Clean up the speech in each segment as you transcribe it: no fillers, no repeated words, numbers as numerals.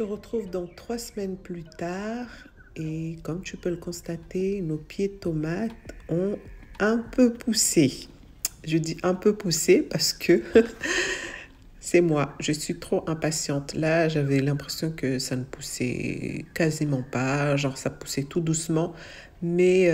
se retrouve donc 3 semaines plus tard et comme tu peux le constater, nos pieds de tomates ont un peu poussé. Je dis un peu poussé parce que c'est moi, je suis trop impatiente. Là, j'avais l'impression que ça ne poussait quasiment pas, genre ça poussait tout doucement. Mais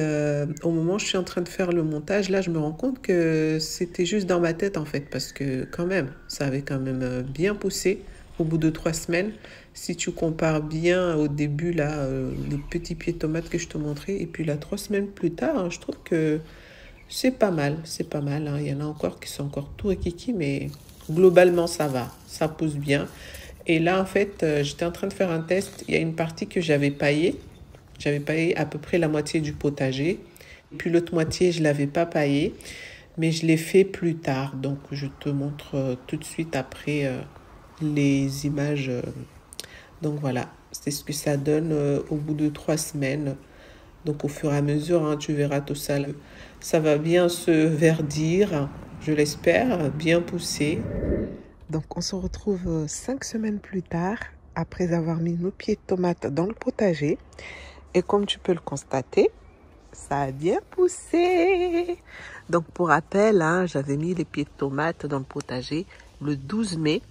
au moment où je suis en train de faire le montage, là, je me rends compte que c'était juste dans ma tête en fait, parce que quand même, ça avait quand même bien poussé au bout de 3 semaines. Si tu compares bien au début, là, les petits pieds de tomates que je te montrais, et puis là, 3 semaines plus tard, hein, je trouve que c'est pas mal, c'est pas mal, hein. Il y en a encore qui sont encore tout rikiki, mais globalement, ça va, ça pousse bien. Et là, en fait, j'étais en train de faire un test. Il y a une partie que j'avais paillée. J'avais paillé à peu près la moitié du potager. Puis l'autre moitié, je ne l'avais pas paillée, mais je l'ai fait plus tard. Donc, je te montre tout de suite après les images. Donc, voilà, c'est ce que ça donne au bout de 3 semaines. Donc, au fur et à mesure, hein, tu verras tout ça. Ça va bien se verdir, je l'espère, bien pousser. Donc, on se retrouve 5 semaines plus tard, après avoir mis nos pieds de tomates dans le potager. Et comme tu peux le constater, ça a bien poussé. Donc, pour rappel, hein, j'avais mis les pieds de tomates dans le potager le 12 mai.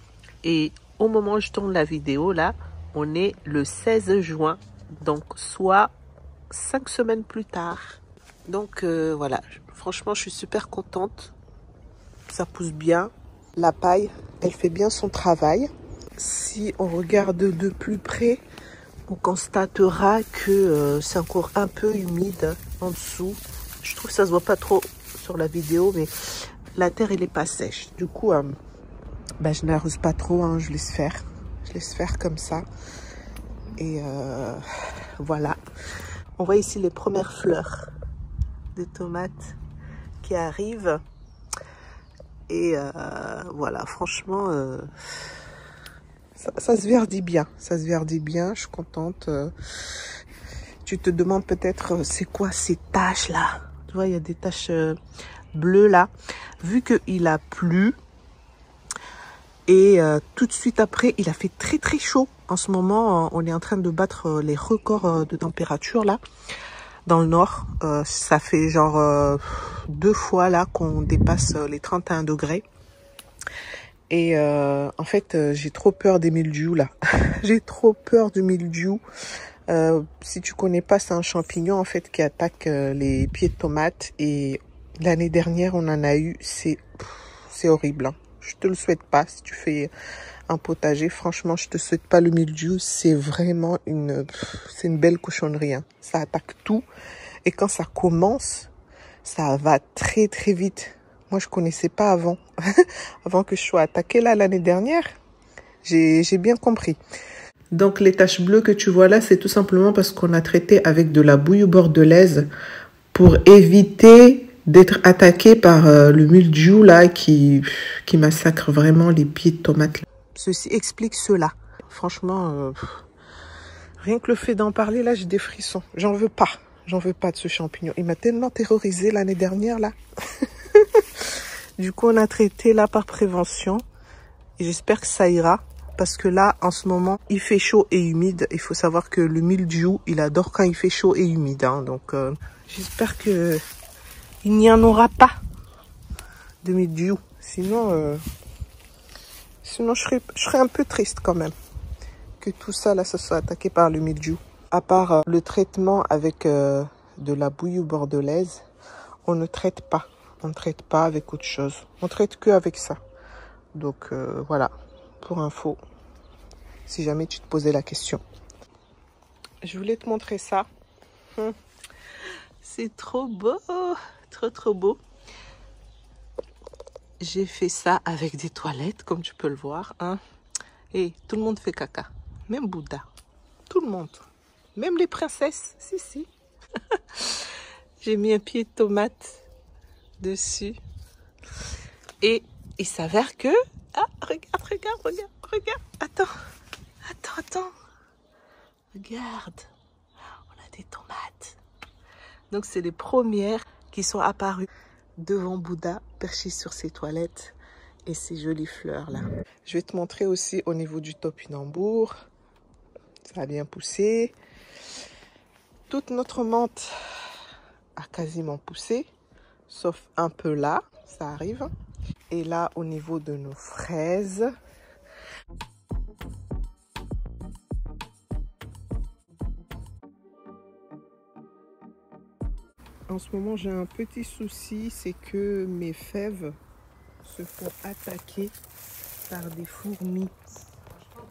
Et au moment où je tourne la vidéo, là, on est le 16 juin. Donc, soit 5 semaines plus tard. Donc, voilà. Franchement, je suis super contente. Ça pousse bien. La paille, elle fait bien son travail. Si on regarde de plus près, on constatera que c'est encore un peu humide en dessous. Je trouve que ça se voit pas trop sur la vidéo, mais la terre, elle est pas sèche. Du coup, je n'arrose pas trop, hein, je laisse faire. Je laisse faire comme ça. Et voilà. On voit ici les premières fleurs de tomates qui arrivent. Et voilà, franchement, ça se verdit bien. Ça se verdit bien, je suis contente. Tu te demandes peut-être, c'est quoi ces taches là? Tu vois, il y a des taches bleues là. Vu qu'il a plu, et tout de suite après, il a fait très très chaud. En ce moment, on est en train de battre les records de température là. Dans le nord, ça fait genre 2 fois là qu'on dépasse les 31 degrés. Et en fait, j'ai trop peur des mildiou là. J'ai trop peur du mildiou. Si tu connais pas, c'est un champignon en fait qui attaque les pieds de tomates. Et l'année dernière, on en a eu. C'est horrible, hein. Je te le souhaite pas. Si tu fais un potager, franchement, je te souhaite pas le mildiou. C'est vraiment c'est une belle cochonnerie, hein. Ça attaque tout. Et quand ça commence, ça va très très vite. Moi, je connaissais pas avant. Avant que je sois attaquée là l'année dernière. J'ai bien compris. Donc, les taches bleues que tu vois là, c'est tout simplement parce qu'on a traité avec de la bouillie bordelaise pour éviter d'être attaqué par le mildiou là qui massacre vraiment les pieds de tomates. Ceci explique cela. Franchement, rien que le fait d'en parler là, j'ai des frissons. J'en veux pas. J'en veux pas de ce champignon. Il m'a tellement terrorisé l'année dernière là. Du coup, on a traité là par prévention. Et j'espère que ça ira. Parce que là, en ce moment, il fait chaud et humide. Il faut savoir que le mildiou, il adore quand il fait chaud et humide, hein. Donc, j'espère que il n'y en aura pas de mildiou. Sinon, je serais un peu triste quand même. Que tout ça, là, ça soit attaqué par le mildiou. À part le traitement avec de la bouillie bordelaise, on ne traite pas. On ne traite pas avec autre chose. On traite que avec ça. Donc, voilà. Pour info, si jamais tu te posais la question. Je voulais te montrer ça. C'est trop beau. Trop, trop beau. J'ai fait ça avec des toilettes, comme tu peux le voir, hein. Et tout le monde fait caca. Même Bouddha. Tout le monde. Même les princesses. Si. J'ai mis un pied de tomate dessus. Et il s'avère que... Ah, regarde. Attends. Regarde. On a des tomates. Donc, c'est les premières qui sont apparues devant Bouddha, perché sur ses toilettes. Et ces jolies fleurs là. Je vais te montrer aussi au niveau du topinambour. Ça a bien poussé. Toute notre menthe a quasiment poussé, sauf un peu là, ça arrive. Et là, au niveau de nos fraises, en ce moment, j'ai un petit souci, c'est que mes fèves se font attaquer par des fourmis,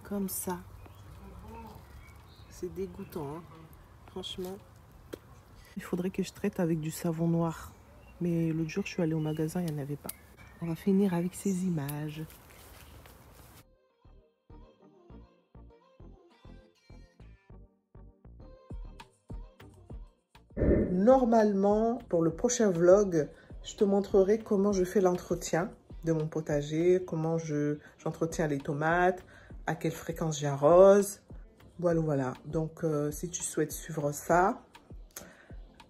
comme ça. C'est dégoûtant, hein. Franchement. Il faudrait que je traite avec du savon noir. Mais l'autre jour, je suis allée au magasin, il n'y en avait pas. On va finir avec ces images. Normalement, pour le prochain vlog, je te montrerai comment je fais l'entretien de mon potager, comment j'entretiens les tomates, à quelle fréquence j'arrose. Voilà. Donc, si tu souhaites suivre ça,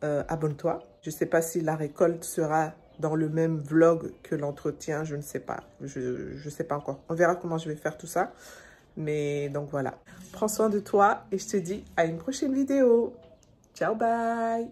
abonne-toi. Je ne sais pas si la récolte sera dans le même vlog que l'entretien, je ne sais pas. Je sais pas encore. On verra comment je vais faire tout ça. Mais donc voilà. Prends soin de toi et je te dis à une prochaine vidéo. Ciao, bye!